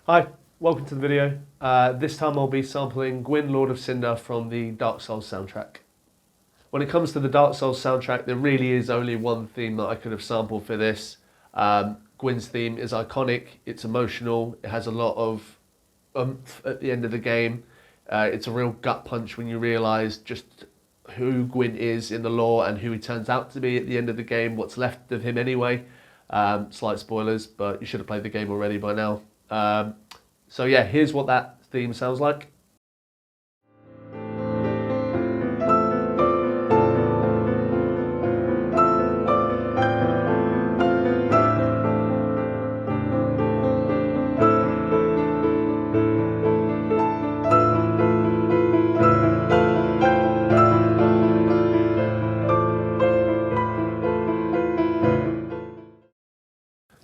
Hi, welcome to the video. This time I'll be sampling Gwyn, Lord of Cinder from the Dark Souls soundtrack. When it comes to the Dark Souls soundtrack, there really is only one theme that I could have sampled for this. Gwyn's theme is iconic, it's emotional, it has a lot of oomph at the end of the game. It's a real gut punch when you realise just who Gwyn is in the lore and who he turns out to be at the end of the game, what's left of him anyway. Slight spoilers, but you should have played the game already by now. So yeah, here's what that theme sounds like.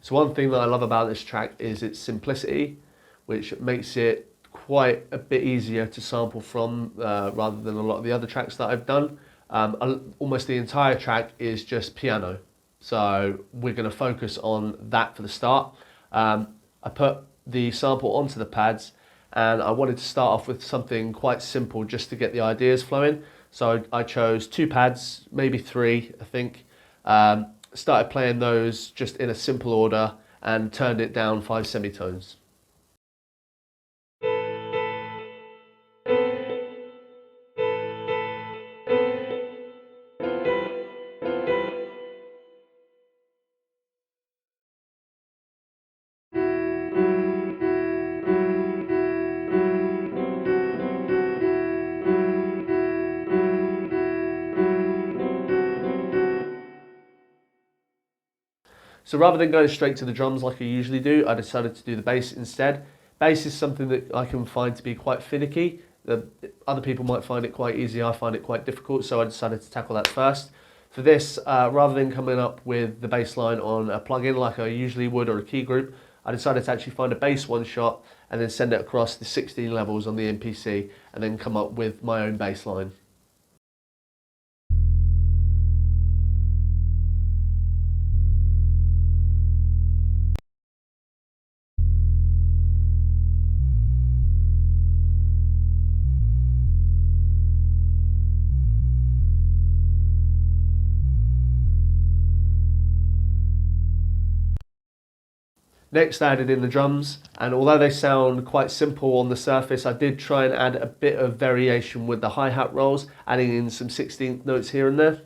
So one thing that I love about this track is its simplicity, which makes it quite a bit easier to sample from rather than a lot of the other tracks that I've done. Almost the entire track is just piano. So we're going to focus on that for the start. I put the sample onto the pads and I wanted to start off with something quite simple just to get the ideas flowing. So I chose 2 pads, maybe 3, I think. Started playing those just in a simple order and turned it down 5 semitones. So rather than going straight to the drums like I usually do, I decided to do the bass instead. Bass is something that I can find to be quite finicky. Other people might find it quite easy, I find it quite difficult, so I decided to tackle that first. For this, rather than coming up with the bass line on a plugin like I usually would or a key group, I decided to actually find a bass one shot and then send it across the 16 levels on the MPC and then come up with my own bass line. Next I added in the drums, and although they sound quite simple on the surface, I did try and add a bit of variation with the hi-hat rolls, adding in some 16th notes here and there.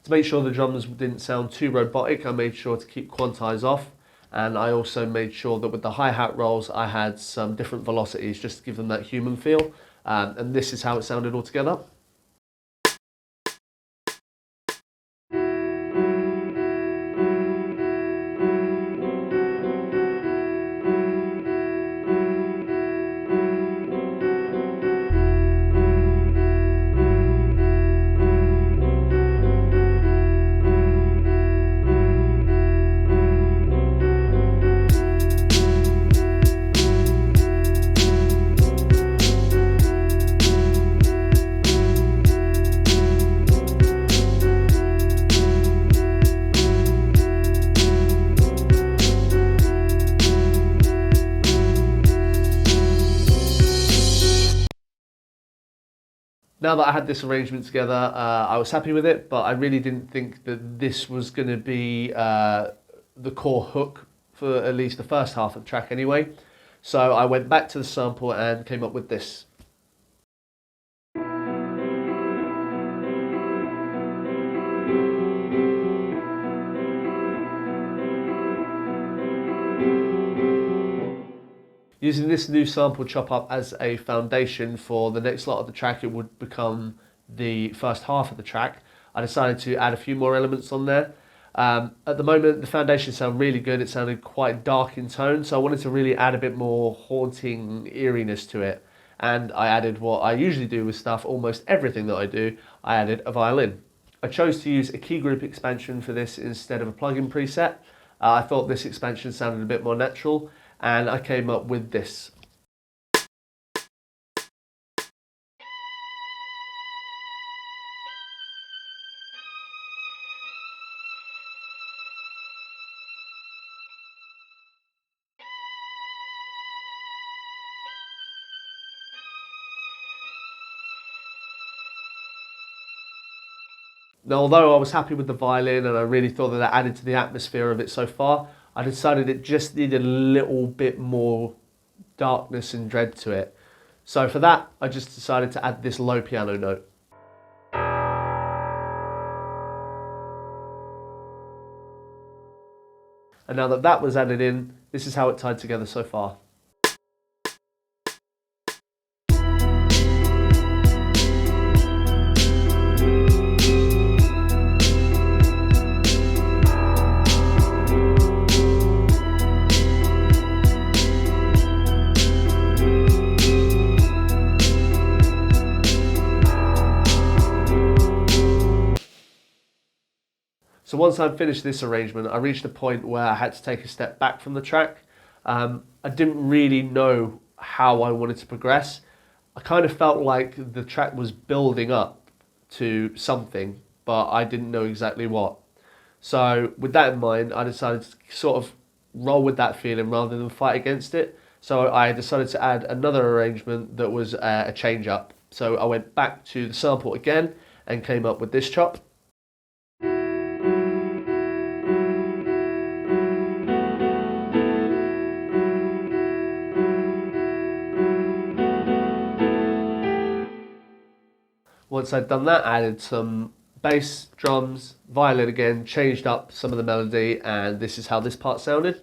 To make sure the drums didn't sound too robotic, I made sure to keep quantize off, and I also made sure that with the hi-hat rolls I had some different velocities just to give them that human feel, and this is how it sounded altogether. Now that I had this arrangement together, I was happy with it, but I really didn't think that this was going to be the core hook for at least the first half of the track anyway. So I went back to the sample and came up with this. Using this new sample chop up as a foundation for the next lot of the track, it would become the first half of the track. I decided to add a few more elements on there. At the moment, the foundations sound really good. It sounded quite dark in tone, so I wanted to really add a bit more haunting eeriness to it. And I added what I usually do with stuff, almost everything that I do, I added a violin. I chose to use a key group expansion for this instead of a plugin preset. I thought this expansion sounded a bit more natural, and I came up with this. Now, although I was happy with the violin and I really thought that it added to the atmosphere of it so far, I decided it just needed a little bit more darkness and dread to it. So for that, I just decided to add this low piano note. And now that that was added in, this is how it tied together so far. So once I'd finished this arrangement, I reached a point where I had to take a step back from the track. I didn't really know how I wanted to progress. I kind of felt like the track was building up to something, but I didn't know exactly what. So with that in mind, I decided to sort of roll with that feeling rather than fight against it. So I decided to add another arrangement that was a change up. So I went back to the sample again and came up with this chop. Once I'd done that, I added some bass, drums, violin again, changed up some of the melody, and this is how this part sounded.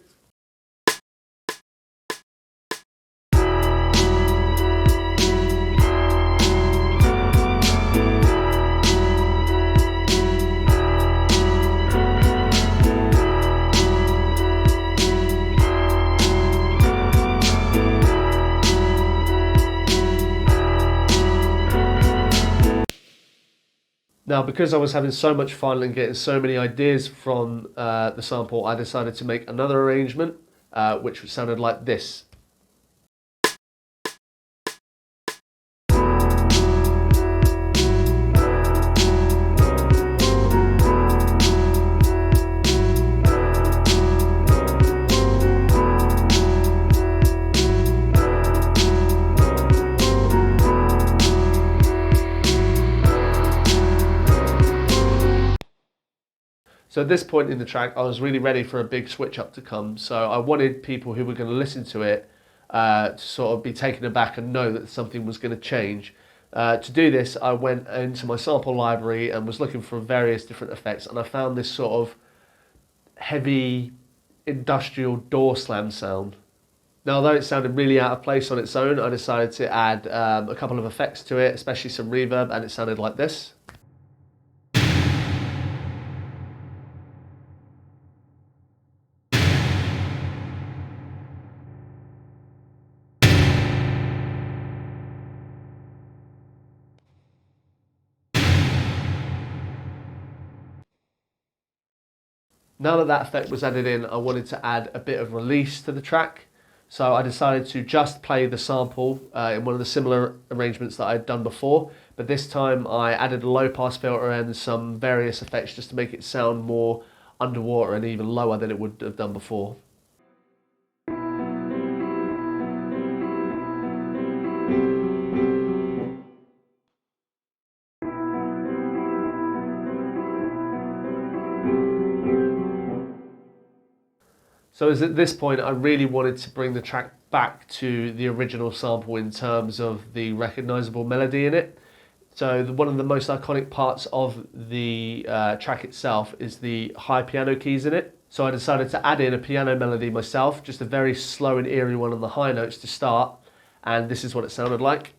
Now, because I was having so much fun and getting so many ideas from the sample, I decided to make another arrangement, which sounded like this. So at this point in the track, I was really ready for a big switch up to come. So I wanted people who were going to listen to it to sort of be taken aback and know that something was going to change. To do this, I went into my sample library and was looking for various different effects, and I found this sort of heavy industrial door slam sound. Now, although it sounded really out of place on its own, I decided to add a couple of effects to it, especially some reverb, and it sounded like this. Now that that effect was added in, I wanted to add a bit of release to the track. So I decided to just play the sample in one of the similar arrangements that I'd done before. But this time I added a low pass filter and some various effects just to make it sound more underwater and even lower than it would have done before. So it was at this point I really wanted to bring the track back to the original sample in terms of the recognisable melody in it. So one of the most iconic parts of the track itself is the high piano keys in it. So I decided to add in a piano melody myself, just a very slow and eerie one on the high notes to start, and this is what it sounded like.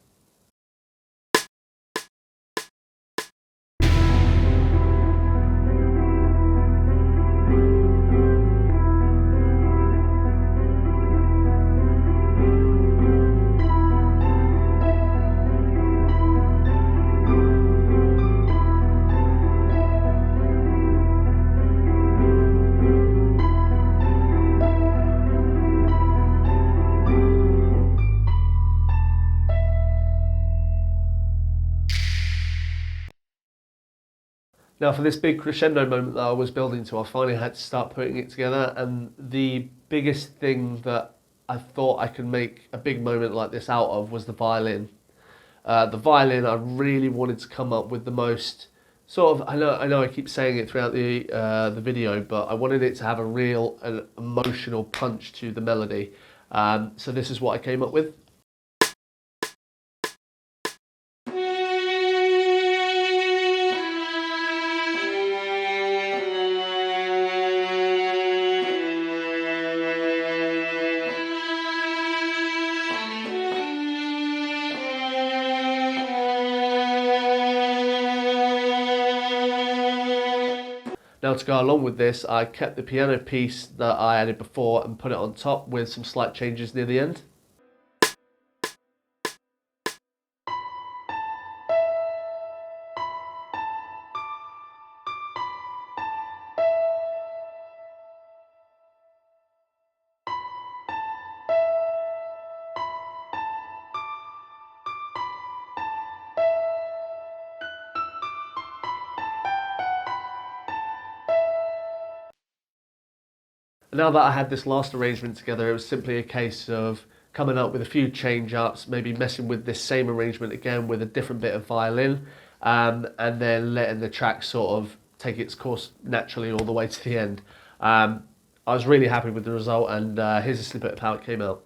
Now for this big crescendo moment that I was building to, I finally had to start putting it together, and the biggest thing that I thought I could make a big moment like this out of was the violin. The violin, I really wanted to come up with the most sort of, I know I keep saying it throughout the video, but I wanted it to have a real emotional punch to the melody. So this is what I came up with. Now to go along with this, I kept the piano piece that I added before and put it on top with some slight changes near the end. Now that I had this last arrangement together, it was simply a case of coming up with a few change-ups, maybe messing with this same arrangement again with a different bit of violin, and then letting the track sort of take its course naturally all the way to the end. I was really happy with the result, and here's a snippet of how it came out.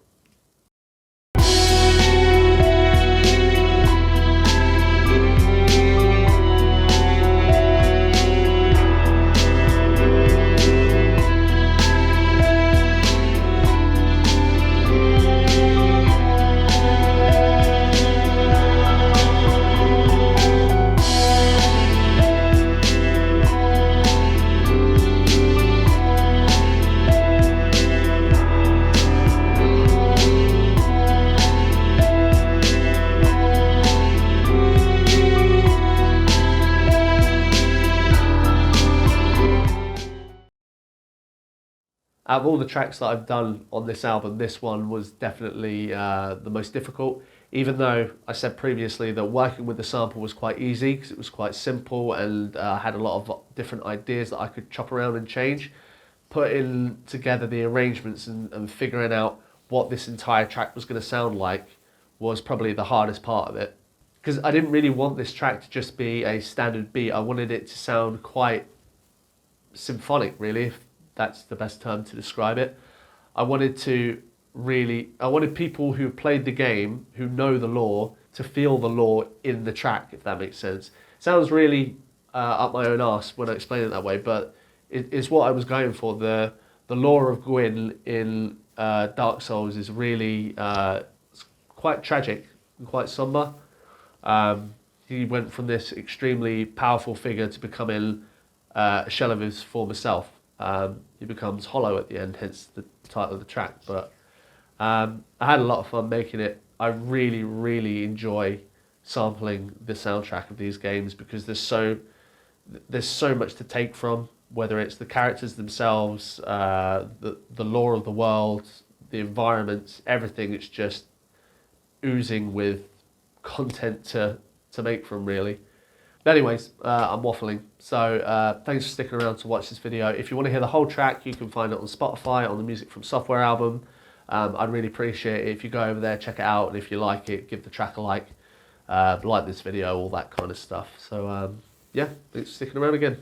Out of all the tracks that I've done on this album, this one was definitely the most difficult, even though I said previously that working with the sample was quite easy because it was quite simple and I had a lot of different ideas that I could chop around and change. Putting together the arrangements and figuring out what this entire track was going to sound like was probably the hardest part of it. Because I didn't really want this track to just be a standard beat. I wanted it to sound quite symphonic, really, if that's the best term to describe it. I wanted people who played the game, who know the lore, to feel the lore in the track, if that makes sense. Sounds really up my own arse when I explain it that way, but it's what I was going for. The lore of Gwyn in Dark Souls is really quite tragic and quite somber. He went from this extremely powerful figure to becoming a shell of his former self. He becomes hollow at the end, hence the title of the track. But I had a lot of fun making it. I really, really enjoy sampling the soundtrack of these games because there's so much to take from, whether it's the characters themselves, the lore of the world, the environments, everything. It's just oozing with content to make from, really. But anyways, I'm waffling, so thanks for sticking around to watch this video. If you want to hear the whole track, you can find it on Spotify on the Music from Software album. I'd really appreciate it if you go over there, check it out, and if you like it, give the track a like this video, all that kind of stuff. So yeah, thanks for sticking around again.